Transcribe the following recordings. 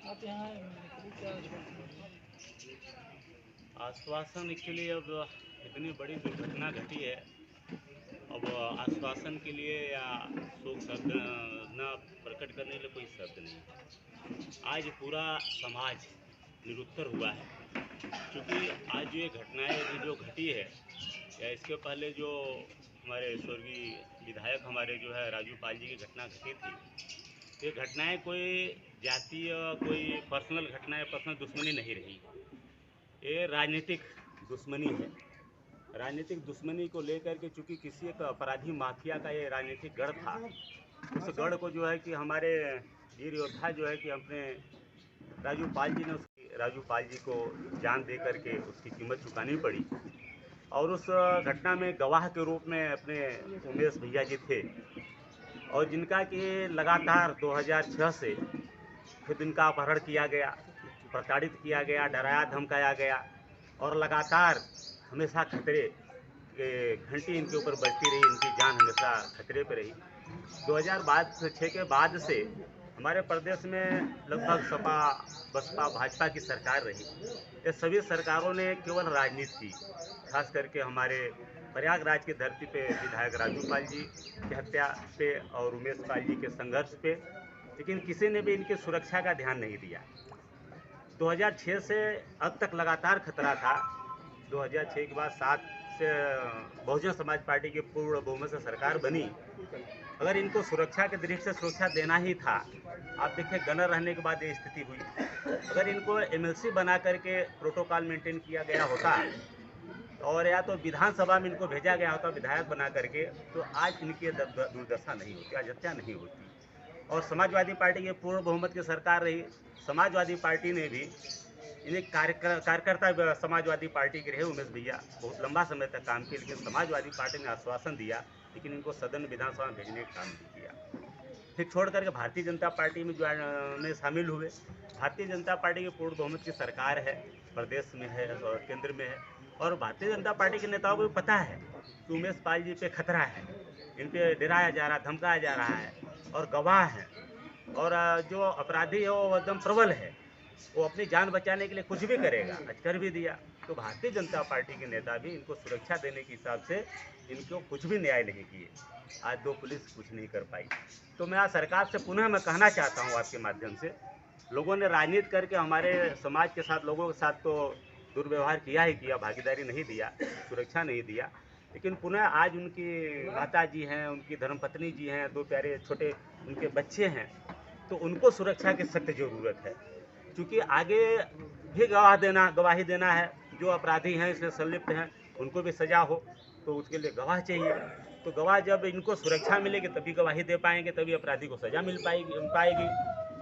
आप यहाँ क्या आश्वासन एक्चुअली अब इतनी बड़ी दुर्घटना घटी है। अब आश्वासन के लिए या शोक शब्द न प्रकट करने के लिए कोई शब्द नहीं है। आज पूरा समाज निरुत्तर हुआ है, क्योंकि आज जो ये घटनाएं अभी जो घटी है या इसके पहले जो हमारे स्वर्गीय विधायक हमारे जो है राजू पाल जी की घटना घटी थी, ये घटनाएं कोई जातीय कोई पर्सनल घटनाएं पर्सनल दुश्मनी नहीं रही। ये राजनीतिक दुश्मनी है। राजनीतिक दुश्मनी को लेकर के चूंकि किसी एक अपराधी माफिया का ये राजनीतिक गढ़ था, उस गढ़ को जो है कि हमारे वीर योद्धा जो है कि अपने राजू पाल जी ने उसकी राजू पाल जी को जान दे करके उसकी कीमत चुकानी पड़ी। और उस घटना में गवाह के रूप में अपने उमेश भैया जी थे, और जिनका कि लगातार 2006 से फिर इनका अपहरण किया गया, प्रताड़ित किया गया, डराया धमकाया गया, और लगातार हमेशा खतरे के घंटी इनके ऊपर बजती रही, इनकी जान हमेशा खतरे पर रही। 2006 के बाद से हमारे प्रदेश में लगभग सपा बसपा भाजपा की सरकार रही। ये सभी सरकारों ने केवल राजनीति की, खास करके हमारे प्रयागराज की धरती पे विधायक राजू पाल जी की हत्या पे और उमेश पाल जी के संघर्ष पे, लेकिन किसी ने भी इनकी सुरक्षा का ध्यान नहीं दिया। 2006 से अब तक लगातार खतरा था। 2006 के बाद 7 से बहुजन समाज पार्टी की पूर्ण बहुमत से सरकार बनी। अगर इनको सुरक्षा के दृष्टि से सुरक्षा देना ही था, आप देखिए गनर रहने के बाद ये स्थिति हुई। अगर इनको एमएलसी बना करके प्रोटोकॉल मेंटेन किया गया होता और या तो विधानसभा में इनको भेजा गया होता विधायक बना करके, तो आज इनकी दुर्दशा नहीं होती, आज हत्या नहीं होती। और समाजवादी पार्टी की पूर्ण बहुमत की सरकार रही। समाजवादी पार्टी ने भी इन्हें कार्यकर्ता समाजवादी पार्टी के रहे उमेश भैया, बहुत लंबा समय तक काम किया, लेकिन समाजवादी पार्टी ने आश्वासन दिया, लेकिन इनको सदन विधानसभा में भेजने का काम नहीं किया। फिर छोड़ करके भारतीय जनता पार्टी में जो में शामिल हुए। भारतीय जनता पार्टी की पूर्ण बहुमत की सरकार है, प्रदेश में है और केंद्र में है, और भारतीय जनता पार्टी के नेताओं को भी पता है कि उमेश पाल जी पे खतरा है, इन पे डराया जा रहा, धमकाया जा रहा है, और गवाह है, और जो अपराधी है वो एकदम प्रबल है, वो अपनी जान बचाने के लिए कुछ भी करेगा, आज कर भी दिया। तो भारतीय जनता पार्टी के नेता भी इनको सुरक्षा देने के हिसाब से इनको कुछ भी न्याय नहीं किए। आज दो पुलिस कुछ नहीं कर पाई। तो मैं आज सरकार से पुनः मैं कहना चाहता हूँ आपके माध्यम से, लोगों ने राजनीति करके हमारे समाज के साथ, लोगों के साथ तो दुर्व्यवहार किया ही किया, भागीदारी नहीं दिया, सुरक्षा नहीं दिया, लेकिन पुनः आज उनकी माता जी हैं, उनकी धर्मपत्नी जी हैं, दो प्यारे छोटे उनके बच्चे हैं, तो उनको सुरक्षा की सख्त ज़रूरत है। क्योंकि आगे भी गवाही देना है, जो अपराधी हैं इसमें संलिप्त हैं उनको भी सजा हो, तो उसके लिए गवाह चाहिए। तो गवाह जब इनको सुरक्षा मिलेगी तभी गवाही दे पाएंगे, तभी अपराधी को सजा मिल पाएगी।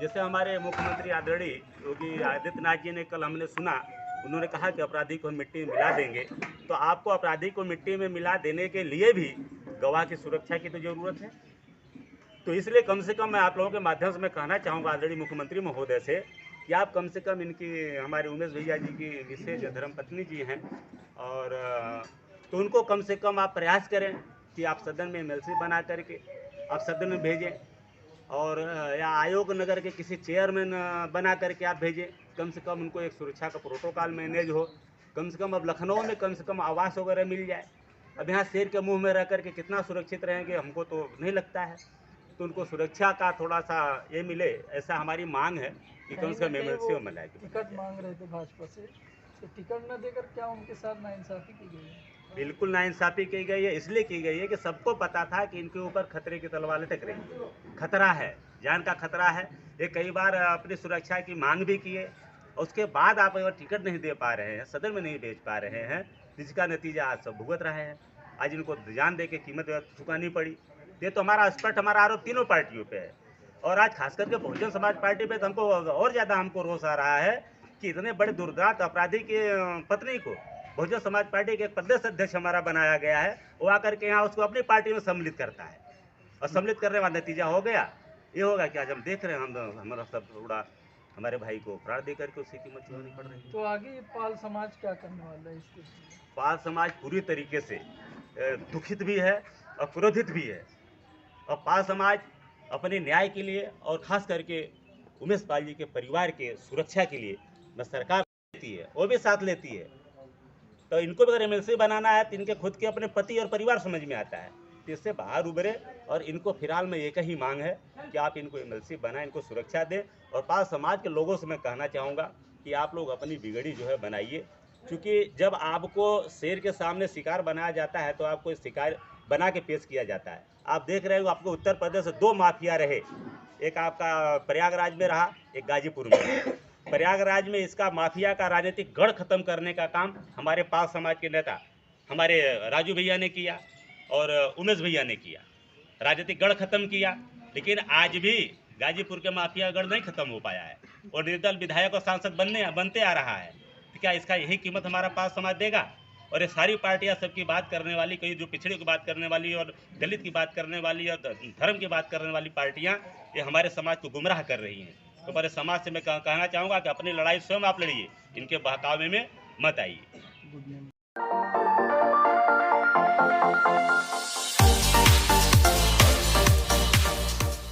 जैसे हमारे मुख्यमंत्री आदरणीय योगी आदित्यनाथ जी ने कल हमने सुना, उन्होंने कहा कि अपराधी को मिट्टी में मिला देंगे। तो आपको अपराधी को मिट्टी में मिला देने के लिए भी गवाह की सुरक्षा की तो ज़रूरत है। तो इसलिए कम से कम मैं आप लोगों के माध्यम से मैं कहना चाहूँगा आदरणीय मुख्यमंत्री महोदय से कि आप कम से कम इनकी, हमारे उमेश भैया जी की विशेष धर्मपत्नी जी हैं, और तो उनको कम से कम आप प्रयास करें कि आप सदन में एमएलसी बना करके आप सदन में भेजें, और या आयोग नगर के किसी चेयरमैन बना करके आप भेजें। कम से कम उनको एक सुरक्षा का प्रोटोकॉल मैनेज हो। कम से कम अब लखनऊ में कम से कम आवास वगैरह मिल जाए। अब यहाँ शेर के मुंह में रह करके कितना सुरक्षित रहेंगे हमको तो नहीं लगता है। तो उनको सुरक्षा का थोड़ा सा ये मिले, ऐसा हमारी मांग है कि कम से कम एमएलसी में लाए। टिकट मांग रहे थे भाजपा से, तो टिकट न देकर क्या उनके साथ नाइंसाफी की गई है? बिल्कुल नाइंसाफ़ी की गई है, इसलिए की गई है कि सबको पता था कि इनके ऊपर खतरे की तलवार लटक रही है, खतरा है, जान का खतरा है। ये कई बार अपनी सुरक्षा की मांग भी किए, उसके बाद आप अगर टिकट नहीं दे पा रहे हैं, सदन में नहीं भेज पा रहे हैं, जिसका नतीजा आज सब भुगत रहे हैं। आज इनको जान दे के कीमत चुकानी पड़ी। ये तो हमारा स्पष्ट हमारा आरोप तीनों पार्टियों पे है, और आज खास करके बहुजन समाज पार्टी पे तो हमको और ज़्यादा हमको रोष आ रहा है कि इतने बड़े दुर्दांत अपराधी की पत्नी को बहुजन समाज पार्टी के एक प्रदेश अध्यक्ष हमारा बनाया गया है, वो आकर के यहाँ उसको अपनी पार्टी में सम्मिलित करता है, और सम्मिलित करने का नतीजा हो गया ये होगा कि आज हम देख रहे हैं, हम हमारा सब थोड़ा हमारे भाई को प्राण दे करके उसकी कीमत चुकानी पड़ रही है। तो आगे पाल समाज क्या करने वाला है इसके लिए? पाल समाज पूरी तरीके से दुखित भी है और क्रोधित भी है, और पाल समाज अपने न्याय के लिए और खास करके उमेश पाल जी के परिवार के सुरक्षा के लिए न सरकार लेती है, वो भी साथ लेती है। तो इनको भी अगर एमएलसी बनाना है तो इनके खुद के अपने पति और परिवार समझ में आता है, तो इससे बाहर उभरे। और इनको फिलहाल में एक ही मांग है कि आप इनको एमएलसी बनाएं, इनको सुरक्षा दें। और पाल समाज के लोगों से मैं कहना चाहूँगा कि आप लोग अपनी बिगड़ी जो है बनाइए, क्योंकि जब आपको शेर के सामने शिकार बनाया जाता है तो आपको शिकार बना के पेश किया जाता है। आप देख रहे हो, आपको उत्तर प्रदेश से 2 माफिया रहे, एक आपका प्रयागराज में रहा, एक गाजीपुर में रहा। प्रयागराज में इसका माफिया का राजनीतिक गढ़ खत्म करने का काम हमारे पाल समाज के नेता हमारे राजू भैया ने किया और उमेश भैया ने किया, राजनीतिक गढ़ खत्म किया। लेकिन आज भी गाजीपुर के माफिया गढ़ नहीं खत्म हो पाया है और निर्दल विधायक और सांसद बनते आ रहा है। तो क्या इसका यही कीमत हमारा पाल समाज देगा? और ये सारी पार्टियां सबकी बात करने वाली, कई जो पिछड़े की बात करने वाली और दलित की बात करने वाली और धर्म की बात करने वाली पार्टियां, ये हमारे समाज को गुमराह कर रही हैं। तो हमारे समाज से मैं कहना चाहूँगा कि अपनी लड़ाई स्वयं आप लड़िए, इनके बहकावे में मत आइए।